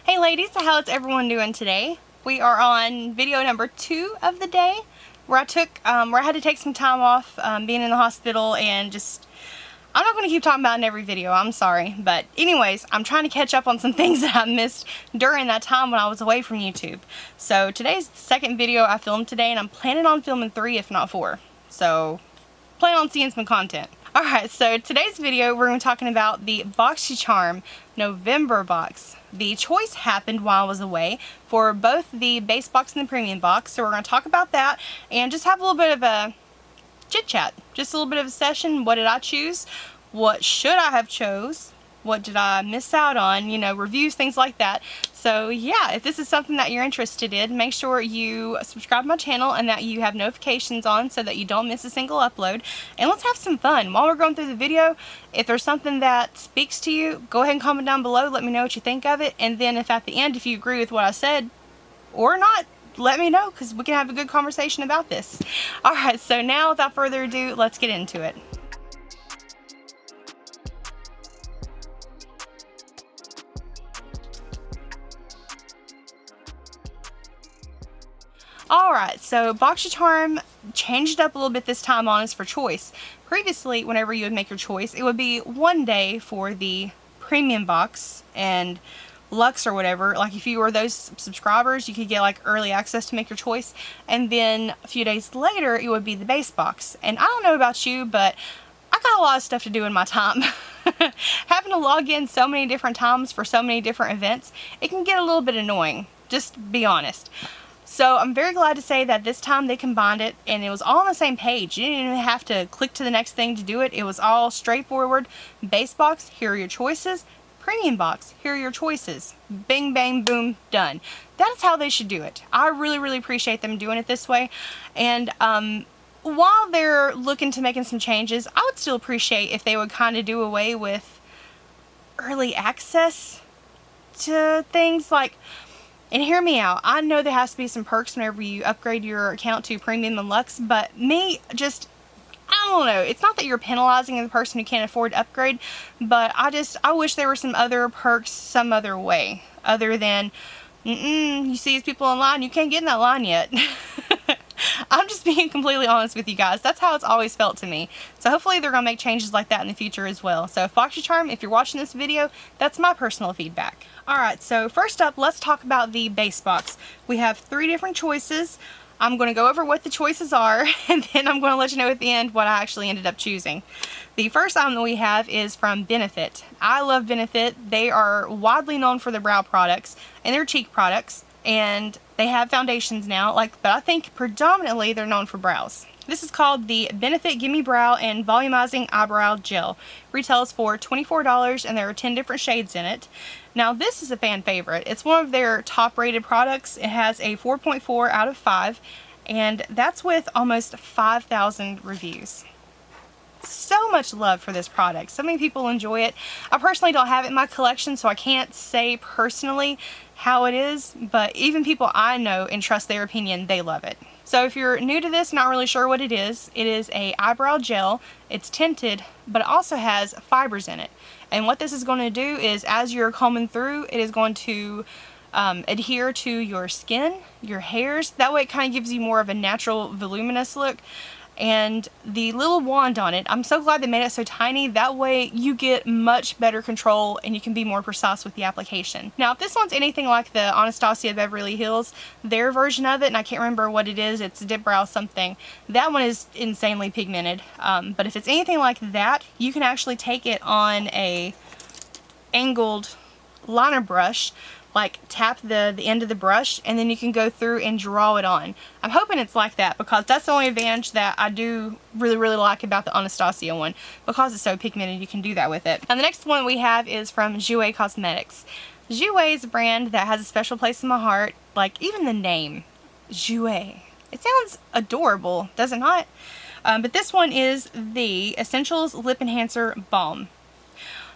Hey ladies, how's everyone doing today? We are on video number 2 of the day, where I had to take some time off being in the hospital and I'm not going to keep talking about it in every video, I'm sorry. But anyways, I'm trying to catch up on some things that I missed during that time when I was away from YouTube. So today's the second video I filmed today, and I'm planning on filming 3 if not 4. So plan on seeing some content. Alright, so today's video we're going to be talking about the Boxycharm November box. The choice happened while I was away for both the base box and the premium box, so we're going to talk about that and just have a little bit of a chit chat. Just a little bit of a session. What did I choose? What should I have chose? What did I miss out on? You know, reviews, things like that. So yeah, if this is something that you're interested in, make sure you subscribe to my channel and that you have notifications on so that you don't miss a single upload. And let's have some fun. While we're going through the video, if there's something that speaks to you, go ahead and comment down below. Let me know what you think of it. And then if at the end, if you agree with what I said or not, let me know, because we can have a good conversation about this. Alright, so now without further ado, let's get into it. Alright, so Boxycharm changed up a little bit this time on us for choice. Previously, whenever you would make your choice, it would be one day for the premium box and Lux or whatever. Like if you were those subscribers, you could get like early access to make your choice, and then a few days later it would be the base box. And I don't know about you, but I got a lot of stuff to do in my time. Having to log in so many different times for so many different events, it can get a little bit annoying, just be honest. So I'm very glad to say that this time they combined it and it was all on the same page. You didn't even have to click to the next thing to do it. It was all straightforward. Base box, here are your choices. Premium box, here are your choices. Bing, bang, boom, done. That's how they should do it. I really appreciate them doing it this way. And while they're looking to making some changes, I would still appreciate if they would kind of do away with early access to things like. And hear me out, I know there has to be some perks whenever you upgrade your account to Premium and Lux, but me, I don't know. It's not that you're penalizing the person who can't afford to upgrade, but I wish there were some other perks some other way, other than, you see these people in line, you can't get in that line yet. I'm just being completely honest with you guys. That's how it's always felt to me. So hopefully they're going to make changes like that in the future as well. So Boxycharm, if you're watching this video, that's my personal feedback. Alright, so first up, let's talk about the base box. We have 3 different choices. I'm going to go over what the choices are, and then I'm going to let you know at the end what I actually ended up choosing. The first item that we have is from Benefit. I love Benefit. They are widely known for their brow products and their cheek products, and they have foundations now, but I think predominantly they're known for brows. This is called the Benefit Gimme Brow and Volumizing Eyebrow Gel. Retails for $24 and there are 10 different shades in it. Now this is a fan favorite. It's one of their top rated products. It has a 4.4 out of 5, and that's with almost 5,000 reviews. So much love for this product. So many people enjoy it. I personally don't have it in my collection, so I can't say personally how it is, but even people I know and trust their opinion, they love it. So if you're new to this, not really sure what it is a eyebrow gel. It's tinted, but it also has fibers in it. And what this is going to do is, as you're combing through, it is going to adhere to your skin, your hairs. That way it kind of gives you more of a natural, voluminous look. And the little wand on it, I'm so glad they made it so tiny. That way you get much better control and you can be more precise with the application. Now if this one's anything like the Anastasia Beverly Hills, their version of it, and I can't remember what it is, it's Dip Brow something, that one is insanely pigmented. But if it's anything like that, you can actually take it on a angled liner brush, like tap the end of the brush, and then you can go through and draw it on. I'm hoping it's like that, because that's the only advantage that I do really like about the Anastasia one. Because it's so pigmented, you can do that with it. And the next one we have is from Jouer Cosmetics. Jouer is a brand that has a special place in my heart. Like, even the name, Jouer. It sounds adorable, does it not? But this one is the Essentials Lip Enhancer Balm.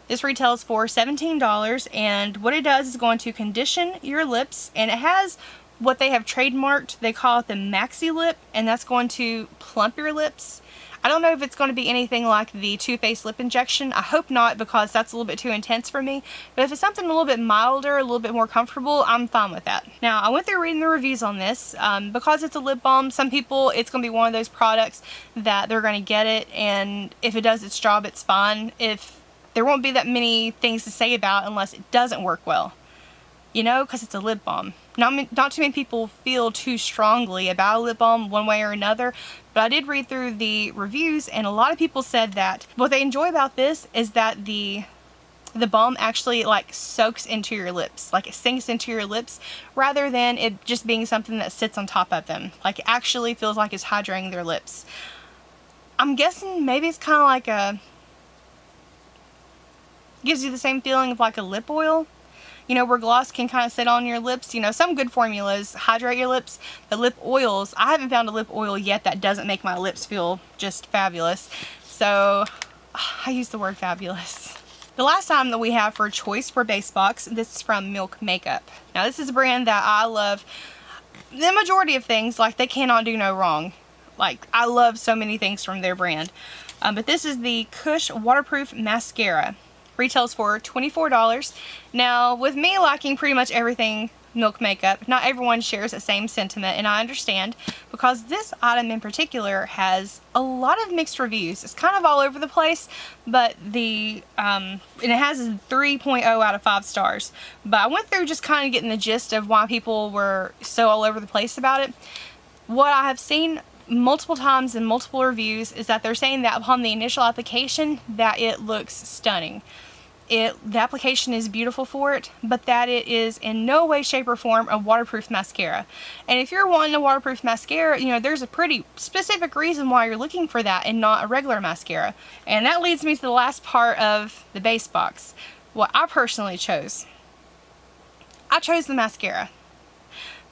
This retails for $17, and what it does is going to condition your lips, and it has what they have trademarked. They call it the Maxi Lip, and that's going to plump your lips. I don't know if it's going to be anything like the Too Faced lip injection. I hope not, because that's a little bit too intense for me. But if it's something a little bit milder, a little bit more comfortable, I'm fine with that. Now, I went through reading the reviews on this. Because it's a lip balm, some people, it's going to be one of those products that they're going to get it, and if it does its job, it's fine. There won't be that many things to say about it unless it doesn't work well. You know, because it's a lip balm. Not too many people feel too strongly about a lip balm one way or another, but I did read through the reviews, and a lot of people said that what they enjoy about this is that the balm actually like soaks into your lips, like it sinks into your lips, rather than it just being something that sits on top of them. Like it actually feels like it's hydrating their lips. I'm guessing maybe it's kind of like gives you the same feeling of like a lip oil. You know, where gloss can kind of sit on your lips. You know, some good formulas hydrate your lips, but lip oils, I haven't found a lip oil yet that doesn't make my lips feel just fabulous. So, I use the word fabulous. The last item that we have for choice for base box, this is from Milk Makeup. Now, this is a brand that I love. The majority of things, like, they cannot do no wrong. Like, I love so many things from their brand. But this is the Kush Waterproof Mascara. Retails for $24. Now, with me liking pretty much everything Milk Makeup, not everyone shares the same sentiment, and I understand, because this item in particular has a lot of mixed reviews. It's kind of all over the place, but and it has a 3.0 out of 5 stars. But I went through just kind of getting the gist of why people were so all over the place about it. What I have seen multiple times in multiple reviews is that they're saying that upon the initial application that it looks stunning. The application is beautiful for it, but that it is in no way, shape, or form a waterproof mascara. And if you're wanting a waterproof mascara, you know, there's a pretty specific reason why you're looking for that and not a regular mascara. And that leads me to the last part of the base box. What I personally chose. I chose the mascara.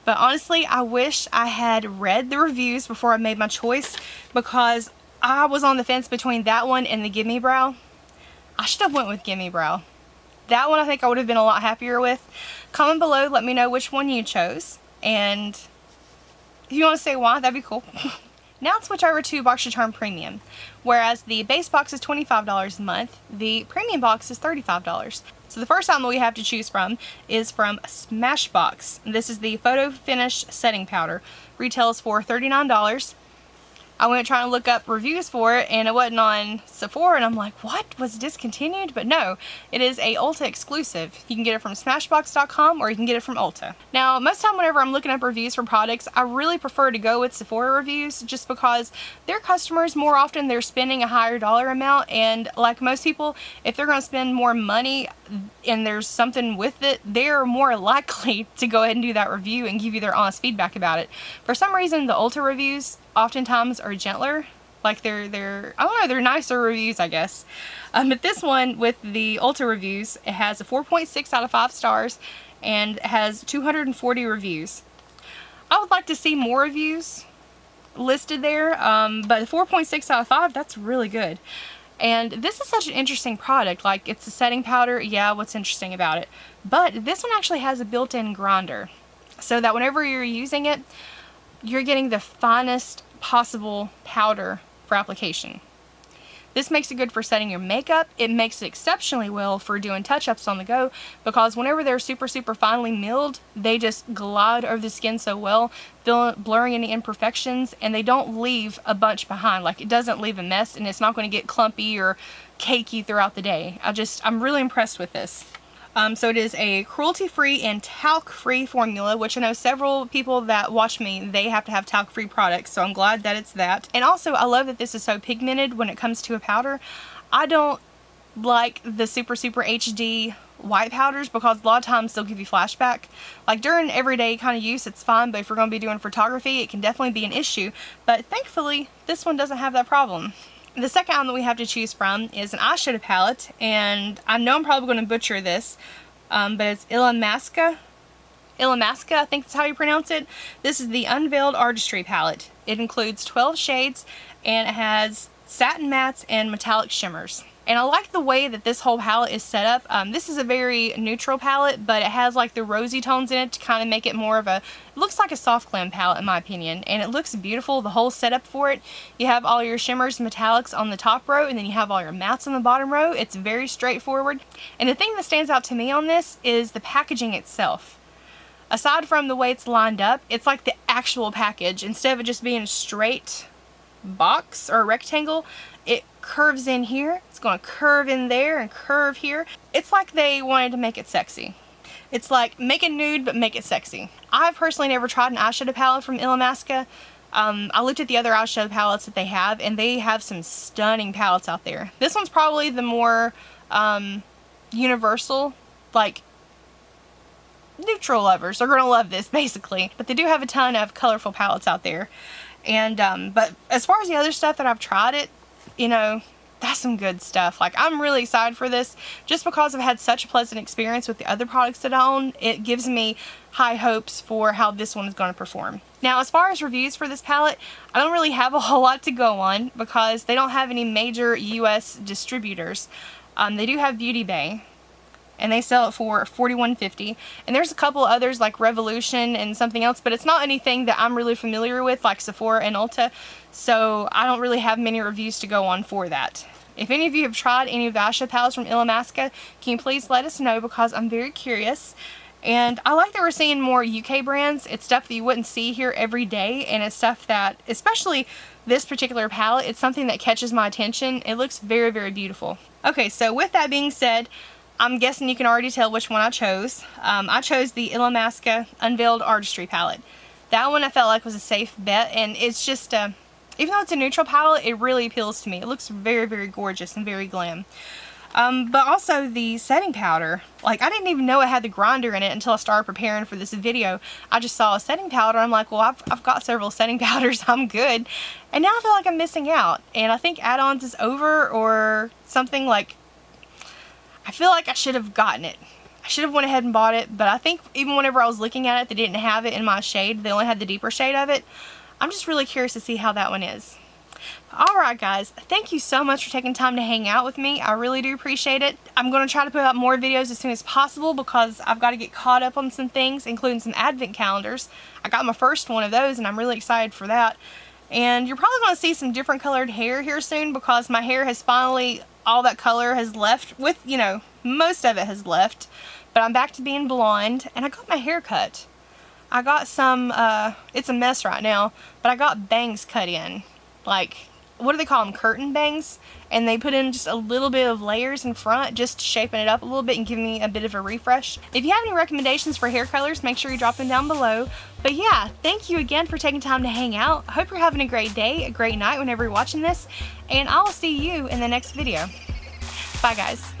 But honestly, I wish I had read the reviews before I made my choice, because I was on the fence between that one and the Gimme Brow. I should have went with Gimme Brow. That one I think I would have been a lot happier with. Comment below, let me know which one you chose. And if you want to say why, that'd be cool. Now let's switch over to Boxycharm Premium. Whereas the base box is $25 a month, the premium box is $35. So the first item that we have to choose from is from Smashbox. This is the Photo Finish Setting Powder. Retails for $39. I went trying to look up reviews for it, and it wasn't on Sephora, and I'm like, what? Was it discontinued? But no, it is a Ulta exclusive. You can get it from Smashbox.com, or you can get it from Ulta. Now, most of the time whenever I'm looking up reviews for products, I really prefer to go with Sephora reviews, just because their customers, more often, they're spending a higher dollar amount, and like most people, if they're going to spend more money and there's something with it, they're more likely to go ahead and do that review and give you their honest feedback about it. For some reason, the Ulta reviews oftentimes are gentler. Like they're I don't know, they're nicer reviews, I guess. But this one with the Ulta reviews, it has a 4.6 out of 5 stars and it has 240 reviews. I would like to see more reviews listed there, but 4.6 out of 5, that's really good. And this is such an interesting product. Like, it's a setting powder, yeah, what's interesting about it? But this one actually has a built-in grinder, so that whenever you're using it, you're getting the finest possible powder for application. This makes it good for setting your makeup. It makes it exceptionally well for doing touch-ups on the go, because whenever they're super finely milled, they just glide over the skin so well, blurring any imperfections, and they don't leave a bunch behind. Like, it doesn't leave a mess, and it's not going to get clumpy or cakey throughout the day. I'm really impressed with this. So it is a cruelty-free and talc-free formula, which I know several people that watch me, they have to have talc-free products, so I'm glad that it's that. And also, I love that this is so pigmented when it comes to a powder. I don't like the super HD white powders, because a lot of times they'll give you flashback. Like, during everyday kind of use, it's fine, but if you're going to be doing photography, it can definitely be an issue. But thankfully, this one doesn't have that problem. The second item that we have to choose from is an eyeshadow palette, and I know I'm probably going to butcher this, but it's Illamasqua, I think that's how you pronounce it. This is the Unveiled Artistry palette. It includes 12 shades, and it has satin mattes and metallic shimmers. And I like the way that this whole palette is set up. This is a very neutral palette, but it has like the rosy tones in it to kind of make it more of a, it looks like a soft glam palette in my opinion, and it looks beautiful, the whole setup for it. You have all your shimmers and metallics on the top row, and then you have all your mattes on the bottom row. It's very straightforward. And the thing that stands out to me on this is the packaging itself. Aside from the way it's lined up, it's like the actual package. Instead of it just being a straight box or a rectangle, it curves in here. It's going to curve in there and curve here. It's like they wanted to make it sexy. It's like, make it nude, but make it sexy. I've personally never tried an eyeshadow palette from Illamasqua. I looked at the other eyeshadow palettes that they have, and they have some stunning palettes out there. This one's probably the more universal, like, neutral lovers are going to love this, basically. But they do have a ton of colorful palettes out there. And, but as far as the other stuff that I've tried it, you know, that's some good stuff. Like, I'm really excited for this just because I've had such a pleasant experience with the other products that I own. It gives me high hopes for how this one is going to perform. Now, as far as reviews for this palette, I don't really have a whole lot to go on because they don't have any major US distributors. They do have Beauty Bay, and they sell it for $41.50. And there's a couple others like Revolution and something else, but it's not anything that I'm really familiar with, like Sephora and Ulta, so I don't really have many reviews to go on for that. If any of you have tried any of the eyeshadow palettes from Illamasqua, can you please let us know, because I'm very curious. And I like that we're seeing more UK brands. It's stuff that you wouldn't see here every day, and it's stuff that, especially this particular palette, it's something that catches my attention. It looks very, very beautiful. Okay, so with that being said, I'm guessing you can already tell which one I chose. I chose the Illamasqua Unveiled Artistry palette. That one I felt like was a safe bet, and it's just, even though it's a neutral palette, it really appeals to me. It looks very, very gorgeous and very glam. But also the setting powder. Like, I didn't even know it had the grinder in it until I started preparing for this video. I just saw a setting powder. I'm like, well, I've got several setting powders. I'm good. And now I feel like I'm missing out. And I think add-ons is over or something. Like, I feel like I should have gotten it. I should have went ahead and bought it, but I think even whenever I was looking at it, they didn't have it in my shade. They only had the deeper shade of it. I'm just really curious to see how that one is. Alright guys, thank you so much for taking time to hang out with me. I really do appreciate it. I'm going to try to put out more videos as soon as possible because I've got to get caught up on some things, including some advent calendars. I got my first one of those and I'm really excited for that. And you're probably going to see some different colored hair here soon because my hair has finally, all that color has left with, you know, most of it has left. But I'm back to being blonde and I got my hair cut. I got some, it's a mess right now, but I got bangs cut in. Like, what do they call them? Curtain bangs. And they put in just a little bit of layers in front, just shaping it up a little bit and giving me a bit of a refresh. If you have any recommendations for hair colors, make sure you drop them down below. But yeah, thank you again for taking time to hang out. I hope you're having a great day, a great night whenever you're watching this, and I'll see you in the next video. Bye guys.